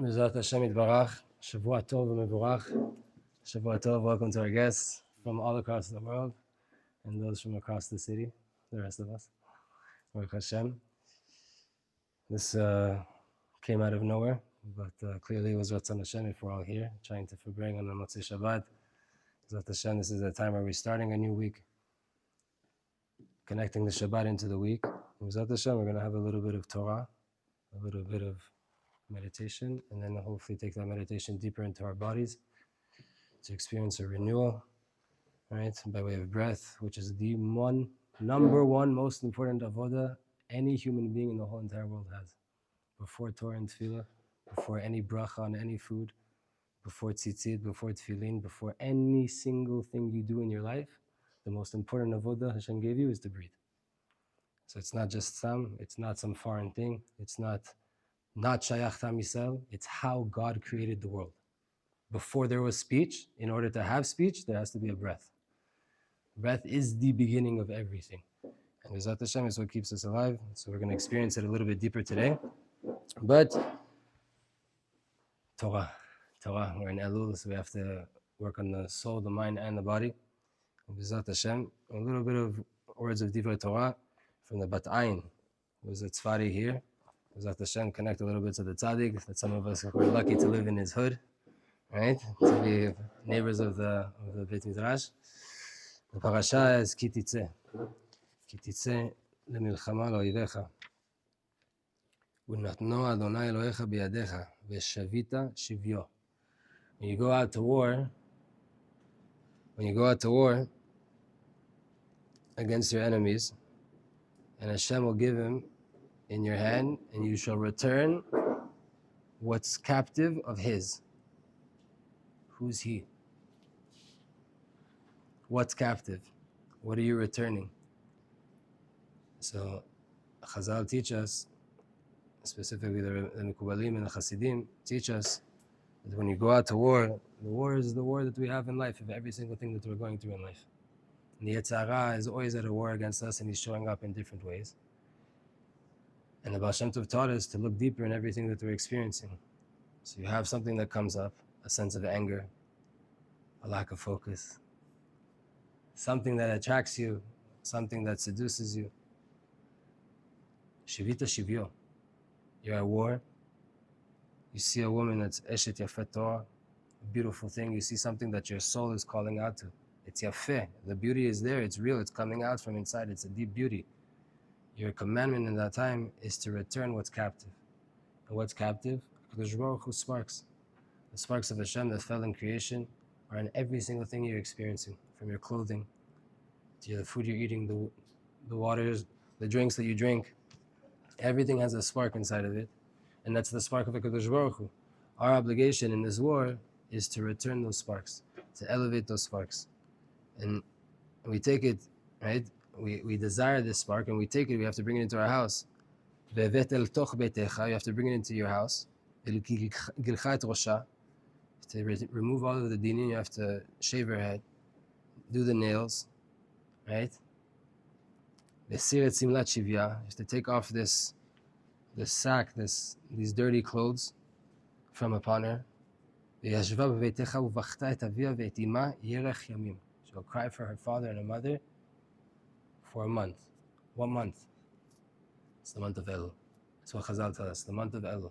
Mizrat Hashem Yitbarach, Shavua Tov Mevorach, Shavua Tov, welcome to our guests from all across the world and those from across the city, the rest of us. Baruch Hashem. This came out of nowhere, but clearly it was Ratzon Hashem if we're all here, trying to bring on the Motzei Shabbat. Mizrat Hashem, this is a time where we're starting a new week, connecting the Shabbat into the week. Mizrat Hashem, we're going to have a little bit of Torah, a little bit of meditation, and then hopefully take that meditation deeper into our bodies to experience a renewal, right, by way of breath, which is the number one most important avoda any human being in the whole entire world has. Before Torah and Tefillah, before any bracha on any food, before tzitzit, before tefillin, before any single thing you do in your life, the most important avoda Hashem gave you is to breathe. So it's not just it's not some foreign thing, it's not shayach tam Yisrael, it's how God created the world. Before there was speech, in order to have speech, there has to be a breath. Breath is the beginning of everything. And Bezat Hashem is what keeps us alive. So we're going to experience it a little bit deeper today. But Torah, we're in Elul, so we have to work on the soul, the mind, and the body. And Bezat Hashem, a little bit of words of Divrei Torah from the Bat Ayin. There's a Tzfat here. Bezat Hashem, connect a little bit to the tzaddik, that some of us were lucky to live in his hood, right? To be neighbors of the Beit Midrash. The Parashat is Titzei. Titzei lemilchama לאויביך. ונתנו אדוני אלוהיך בידיך, ושבית שביו. When you go out to war against your enemies, and Hashem will give him in your hand, and you shall return what's captive of his. Who's he? What's captive? What are you returning? So Chazal teach us, specifically the Mekubalim and the Hasidim teach us that when you go out to war, the war is the war that we have in life, of every single thing that we're going through in life. And the Yetzer Hara is always at a war against us, and he's showing up in different ways. And the Baal Shem Tov taught us to look deeper in everything that we're experiencing. So you have something that comes up, a sense of anger, a lack of focus, something that attracts you, something that seduces you. Shivita shivyo. You're at war. You see a woman that's eshet yafet Torah, a beautiful thing. You see something that your soul is calling out to. It's yafeh. The beauty is there. It's real. It's coming out from inside. It's a deep beauty. Your commandment in that time is to return what's captive. And what's captive? Kadosh Baruch Hu sparks. The sparks of Hashem that fell in creation are in every single thing you're experiencing, from your clothing to the food you're eating, the waters, the drinks that you drink. Everything has a spark inside of it, and that's the spark of the Kadosh Baruch Hu. Our obligation in this war is to return those sparks, to elevate those sparks. And we take it, right? We desire this spark, and we take it, we have to bring it into our house. You have to bring it into your house. To remove all of the dinin, you have to shave your head, do the nails, right? You have to take off this sack, these dirty clothes from upon her. She'll cry for her father and her mother for a month. What month? It's the month of Elul. That's what Chazal tell us, the month of Elul.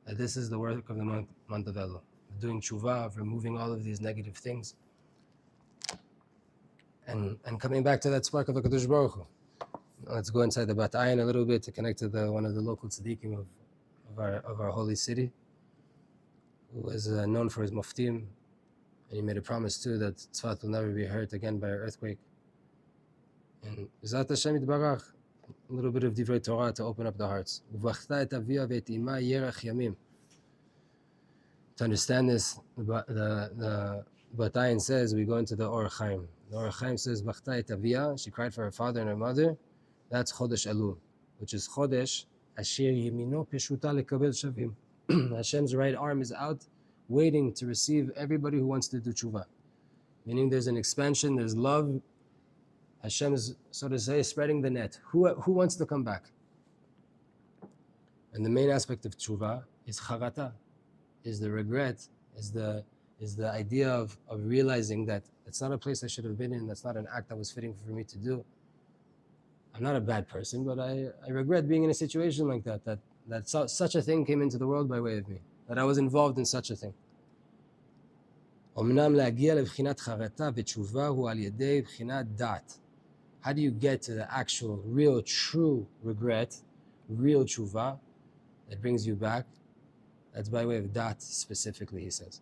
And this is the work of the month of Elul. Doing tshuva, of removing all of these negative things. And coming back to that spark of the Kadosh Baruch Hu. Let's go inside the Bat Ayin a little bit to connect to one of the local tzaddikim of our holy city, who is known for his muftim, and he made a promise too that Tzfat will never be hurt again by an earthquake. And Bezat Hashem Yitbarach, a little bit of Divrei Torah to open up the hearts. To understand this, the Bat Ayin says, we go into the Or Chaim. The Or Chaim says, Bachta et Avia, she cried for her father and her mother. That's Chodesh Elul, which is Chodesh Asher Yemino Peshuta Lekabel Shavim. Hashem's right arm is out, waiting to receive everybody who wants to do tshuva. Meaning there's an expansion, there's love. Hashem is, so to say, spreading the net. Who wants to come back? And the main aspect of tshuva is charata. is the regret, is the idea of realizing that it's not a place I should have been in, that's not an act that was fitting for me to do. I'm not a bad person, but I regret being in a situation like that such a thing came into the world by way of me, that I was involved in such a thing. אמנם להגיע לבחינת חרטה ותשובה הוא על ידי בחינת דעת. How do you get to the actual, real, true regret, real tshuva that brings you back? That's by way of dat specifically, he says.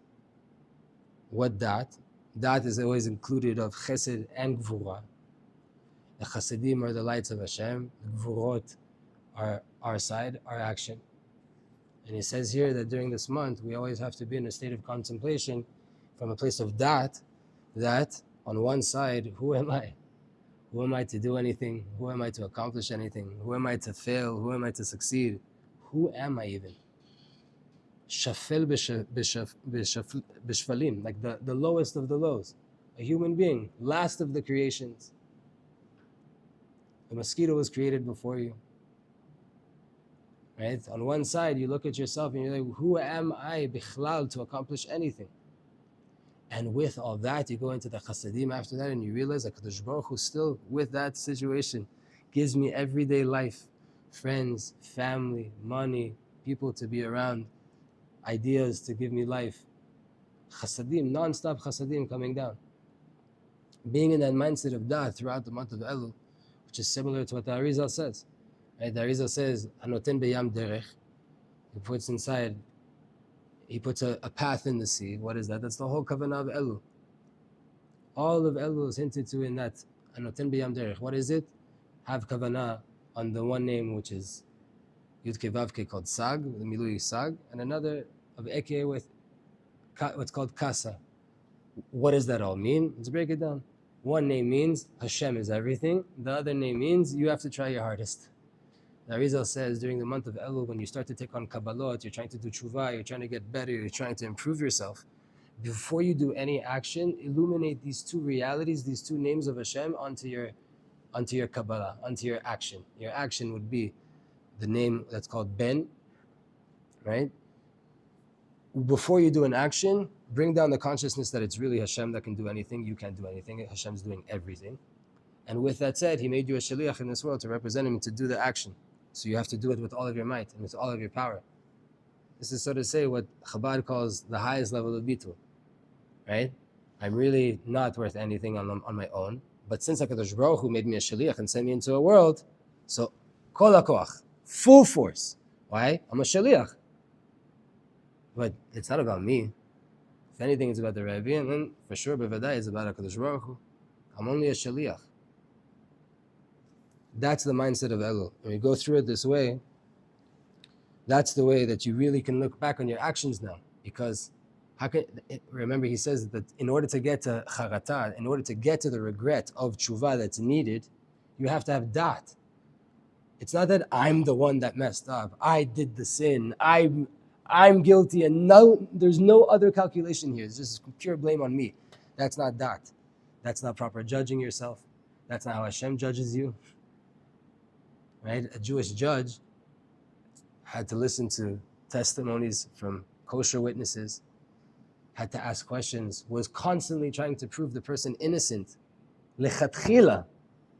What dat? Dat is always included of chesed and gvura. The chasedim are the lights of Hashem. The gvurot are our side, our action. And he says here that during this month, we always have to be in a state of contemplation from a place of dat, that on one side, who am I? Who am I to do anything? Who am I to accomplish anything? Who am I to fail? Who am I to succeed? Who am I even? Shafel b'shfalim, like the lowest of the lows. A human being, last of the creations. The mosquito was created before you. Right? On one side, you look at yourself and you're like, who am I bichlal to accomplish anything? And with all that, you go into the chasadim after that and you realize that Kadosh Baruch Hu still, with that situation, gives me everyday life, friends, family, money, people to be around, ideas to give me life. Chasadim, non-stop chasadim coming down. Being in that mindset of that throughout the month of Elul, which is similar to what the Arizal says. Right? The Arizal says, Hanoten beyam derech. He puts a path in the sea. What is that? That's the whole kavanah of Elul. All of Elul is hinted to in that. Hanoten beyam derech. What is it? Have kavanah on the one name which is Yud Vavke called Sag, the Milui Sag, and another of Eke with what's called Kasa. What does that all mean? Let's break it down. One name means Hashem is everything. The other name means you have to try your hardest. The Arizal says during the month of Elul, when you start to take on Kabbalot, you're trying to do tshuva, you're trying to get better, you're trying to improve yourself. Before you do any action, illuminate these two realities, these two names of Hashem onto your Kabbalah, onto your action. Your action would be the name that's called Ben, right? Before you do an action, bring down the consciousness that it's really Hashem that can do anything. You can't do anything. Hashem's doing everything. And with that said, He made you a shaliach in this world to represent Him and to do the action. So you have to do it with all of your might and with all of your power. This is, so to say, what Chabad calls the highest level of bitul, right? I'm really not worth anything on my own. But since HaKadosh Baruch Hu made me a shaliach and sent me into a world, so kol hakoach, full force. Why? I'm a shaliach. But it's not about me. If anything, it's about the Rebbe, and then for sure, bevadai, it's about HaKadosh Baruch Hu. I'm only a shaliach. That's the mindset of Elul. When you go through it this way, that's the way that you really can look back on your actions now. Because remember, he says that in order to get to charata, in order to get to the regret of tshuva that's needed, you have to have dat. It's not that I'm the one that messed up. I did the sin. I'm guilty, and there's no other calculation here. It's just pure blame on me. That's not dat. That's not proper judging yourself. That's not how Hashem judges you. Right? A Jewish judge had to listen to testimonies from kosher witnesses, had to ask questions, was constantly trying to prove the person innocent. Lechatchila.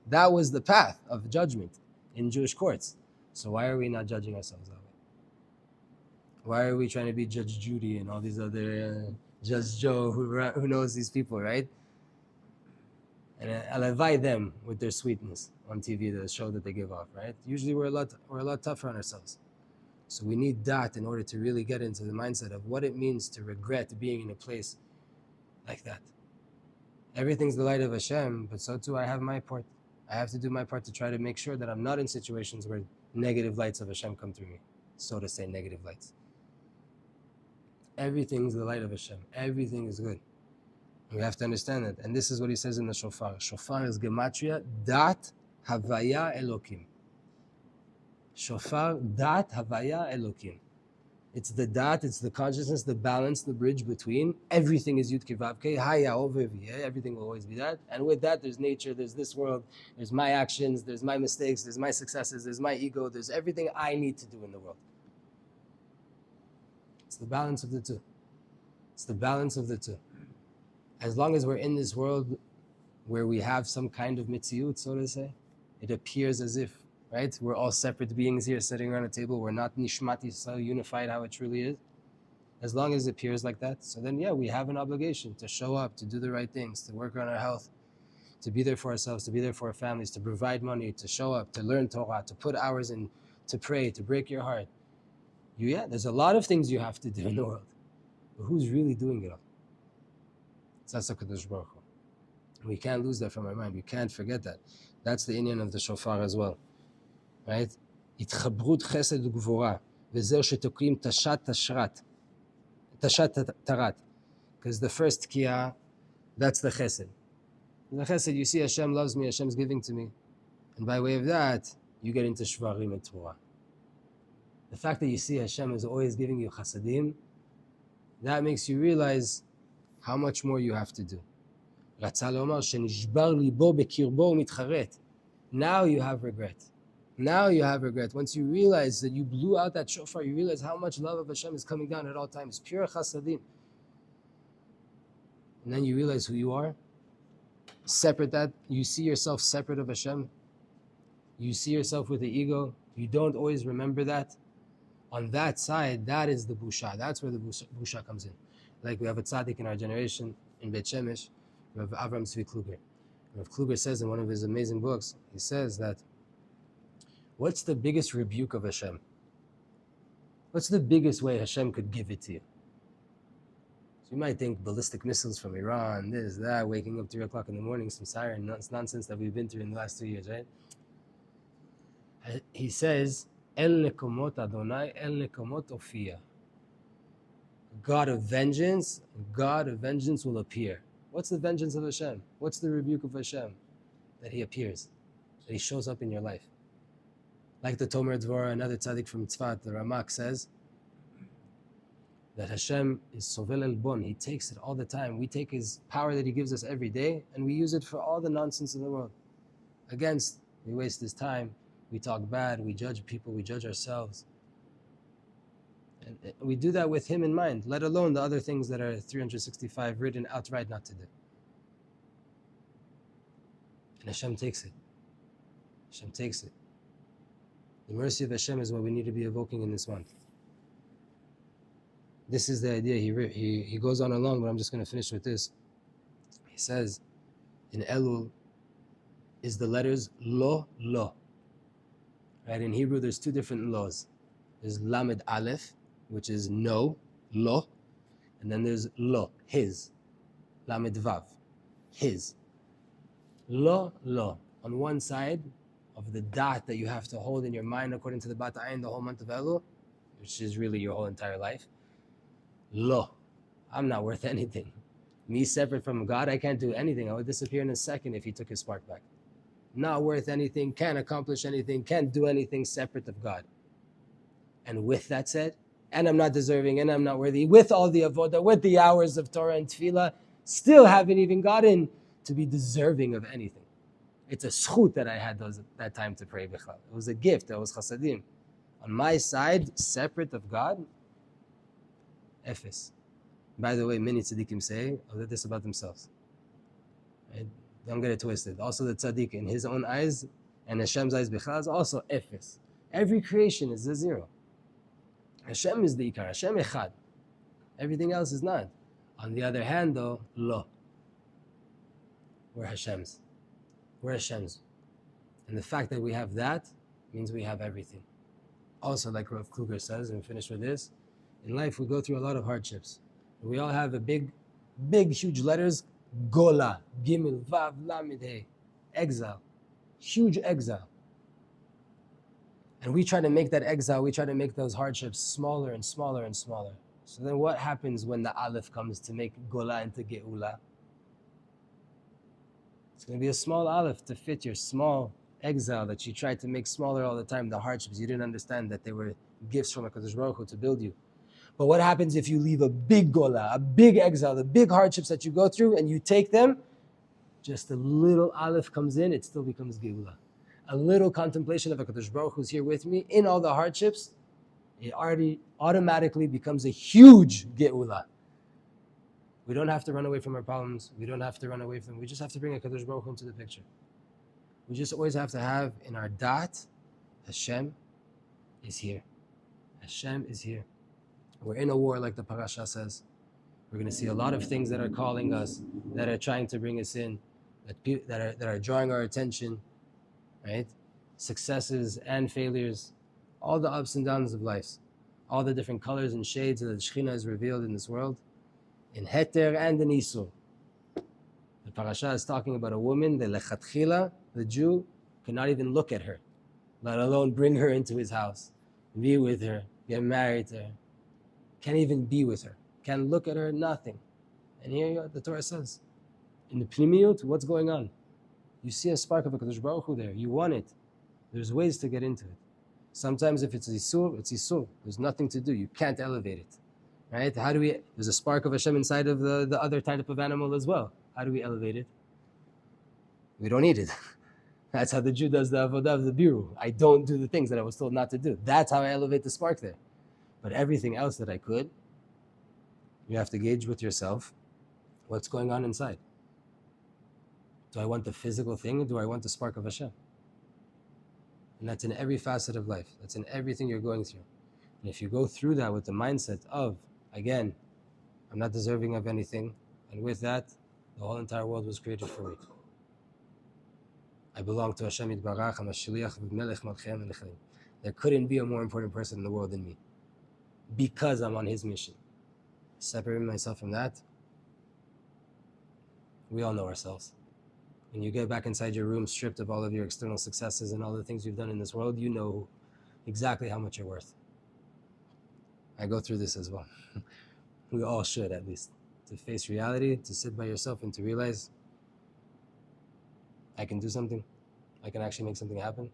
That was the path of judgment in Jewish courts. So why are we not judging ourselves that way? Why are we trying to be Judge Judy and all these other Judge Joe who knows these people, right? And I'll invite them with their sweetness on TV, the show that they give off, right? Usually we're a lot tougher on ourselves. So we need that in order to really get into the mindset of what it means to regret being in a place like that. Everything's the light of Hashem, but so too I have my part. I have to do my part to try to make sure that I'm not in situations where negative lights of Hashem come through me. So to say, negative lights. Everything's the light of Hashem. Everything is good. We have to understand that. And this is what he says in the shofar. Shofar is gematria, dat havaya elokim. Shofar, dat havaya elokim. It's the dat, it's the consciousness, the balance, the bridge between everything is Yud Kevavke, Haya over everything will always be that. And with that, there's nature, there's this world, there's my actions, there's my mistakes, there's my successes, there's my ego, there's everything I need to do in the world. It's the balance of the two. It's the balance of the two. As long as we're in this world where we have some kind of mitziut, so to say, it appears as if, right, we're all separate beings here sitting around a table. We're not nishmat Yisrael, unified how it truly is. As long as it appears like that, so then yeah, we have an obligation to show up, to do the right things, to work on our health, to be there for ourselves, to be there for our families, to provide money, to show up, to learn Torah, to put hours in, to pray, to break your heart. Yeah, there's a lot of things you have to do in the world. But who's really doing it all? It's HaKadosh Baruch Hu. We can't lose that from our mind. We can't forget that. That's the inyan of the shofar as well. Right? התחברות חסד וגבורה, וזהו שתוקעים תשת tarat. Because the first tkiya, that's the chesed. In the chesed, you see Hashem loves me, Hashem's giving to me. And by way of that, you get into shvarim and Torah. The fact that you see Hashem is always giving you chasadim, that makes you realize how much more you have to do. רצה לומר שנשבר ליבו בקרבו ומתחרט. Now you have regret. Now you have regret. Once you realize that you blew out that shofar, you realize how much love of Hashem is coming down at all times. Pure chasadim. And then you realize who you are. Separate that. You see yourself separate of Hashem. You see yourself with the ego. You don't always remember that. On that side, that is the busha. That's where the busha comes in. Like we have a tzaddik in our generation, in Beit Shemesh, Rav Avram Tzvi Kluger. Rav Kluger says in one of his amazing books, he says that, what's the biggest rebuke of Hashem? What's the biggest way Hashem could give it to you? So you might think ballistic missiles from Iran, this, that, waking up 3 o'clock in the morning, some siren nonsense that we've been through in the last 2 years, right? He says, El nekomot Adonai, El nekomot Ofiya. God of vengeance will appear. What's the vengeance of Hashem? What's the rebuke of Hashem? That He appears, that He shows up in your life. Like the Tomer Dvorah, another tzaddik from Tzfat, the Ramak says that Hashem is sovel elbon. He takes it all the time. We take His power that He gives us every day and we use it for all the nonsense in the world. Against, we waste His time, we talk bad, we judge people, we judge ourselves. And we do that with Him in mind, let alone the other things that are 365 written outright not to do. And Hashem takes it. Hashem takes it. The mercy of Hashem is what we need to be evoking in this month. This is the idea. He goes on along, but I'm just going to finish with this. He says, in Elul is the letters lo, lo. Right? In Hebrew, there's 2 different laws. There's Lamed Aleph, which is no, lo, and then there's lo, his. Lamed Vav, his. Lo, lo. On one side of the dot that you have to hold in your mind according to the Bat Ayin the whole month of Elul, which is really your whole entire life. Lo, I'm not worth anything. Me separate from God, I can't do anything. I would disappear in a second if He took His spark back. Not worth anything, can't accomplish anything, can't do anything separate of God. And with that said, and I'm not deserving, and I'm not worthy, with all the avodah, with the hours of Torah and Tefillah, still haven't even gotten to be deserving of anything. It's a schut that I had that time to pray bichlal. It was a gift, that was chasadim. On my side, separate of God, Ephes. By the way, many tzaddikim say this about themselves. Right? Don't get it twisted. Also the tzaddik in his own eyes and Hashem's eyes bichlal is also Ephes. Every creation is a 0. Hashem is the ikar, Hashem echad. Everything else is not. On the other hand though, lo. We're Hashem's. We're Hashem's. And the fact that we have that means we have everything. Also, like Rav Kluger says, and we finish with this, in life we go through a lot of hardships. We all have a big, huge letters, Gola, Gimel, Vav, Lamed, Hey, exile. Huge exile. And we try to make that exile, we try to make those hardships smaller and smaller and smaller. So then what happens when the Aleph comes to make Gola into Geula? It's going to be a small Aleph to fit your small exile that you tried to make smaller all the time, the hardships. You didn't understand that they were gifts from HaKadosh Baruch Hu to build you. But what happens if you leave a big Gola, a big exile, the big hardships that you go through, and you take them, just a little Aleph comes in, it still becomes Geula. A little contemplation of HaKadosh Baruch Hu's here with me in all the hardships, it already automatically becomes a huge geula. We don't have to run away from our problems. We don't have to run away from them. We just have to bring a Kadosh Baruch Hu into the picture. We just always have to have in our dot, Hashem is here. Hashem is here. We're in a war, like the Parashat says. We're going to see a lot of things that are calling us, that are trying to bring us in, that are drawing our attention, right? Successes and failures, all the ups and downs of life, all the different colors and shades that the Shekhinah is revealed in this world, in Heter and in Isur. The Parashat is talking about a woman, the Lechatchila, the Jew, cannot even look at her, let alone bring her into his house, be with her, get married to her. Can't even be with her. Can't look at her, nothing. And here the Torah says, in the Pnimiyut, what's going on? You see a spark of a Kadosh Baruch Hu there. You want it. There's ways to get into it. Sometimes if it's Isur, it's Isur. There's nothing to do. You can't elevate it. Right? There's a spark of Hashem inside of the other type of animal as well. How do we elevate it? We don't need it. That's how the Jew does the avodah of the biru. I don't do the things that I was told not to do. That's how I elevate the spark there. But everything else that I could, you have to gauge with yourself what's going on inside. Do I want the physical thing or do I want the spark of Hashem? And that's in every facet of life. That's in everything you're going through. And if you go through that with the mindset of, again, I'm not deserving of anything, and with that, the whole entire world was created for me. I belong to Hashem Yitbarach, I'm a shliach v'melech malchem v'nechayim. There couldn't be a more important person in the world than me, because I'm on his mission. Separating myself from that, we all know ourselves. When you get back inside your room, stripped of all of your external successes and all the things you've done in this world, you know exactly how much you're worth. I go through this as well. We all should, at least. To face reality, to sit by yourself and to realize, I can do something. I can actually make something happen.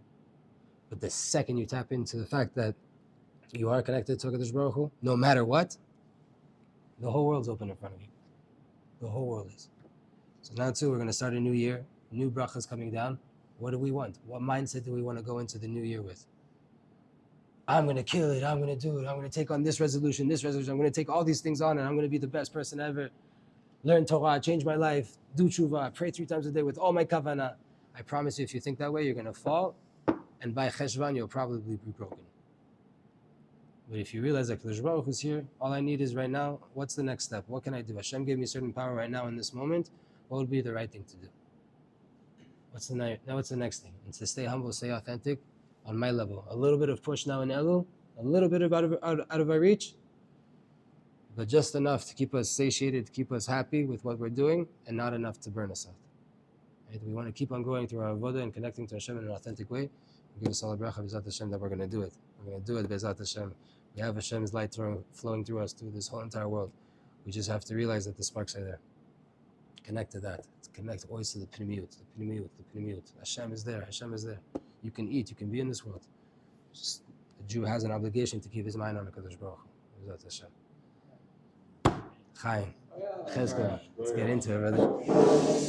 But the second you tap into the fact that you are connected to HaKadosh Baruch Hu, no matter what, the whole world's open in front of you. The whole world is. So now too, we're going to start a new year. New brachas coming down. What do we want? What mindset do we want to go into the new year with? I'm going to kill it. I'm going to do it. I'm going to take on this resolution. I'm going to take all these things on and I'm going to be the best person ever. Learn Torah, change my life, do tshuva, pray 3 times a day with all my kavanah. I promise you, if you think that way, you're going to fall. And by Cheshvan, you'll probably be broken. But if you realize that Kadosh Baruch Hu's here, all I need is right now, what's the next step? What can I do? Hashem gave me certain power right now in this moment. What would be the right thing to do? What's the next thing? And to stay humble, stay authentic on my level. A little bit of push now in Elul, a little bit out of our reach, but just enough to keep us satiated, to keep us happy with what we're doing, and not enough to burn us out. Right? We want to keep on going through our avodah and connecting to Hashem in an authentic way. Give us all a bracha, B'ezrat Hashem, that we're going to do it. We're going to do it, B'ezrat Hashem. We have Hashem's light flowing through us, through this whole entire world. We just have to realize that the sparks are there. Connect to that. Connect always to the Pnimiyut, the Pnimiyut, the Pnimiyut. Hashem is there, Hashem is there. You can eat, you can be in this world. Just, the Jew has an obligation to keep his mind on the Kadosh Baruch Hu. B'ezrat Hashem. Chaim. Chezkel. Let's get into it, brother.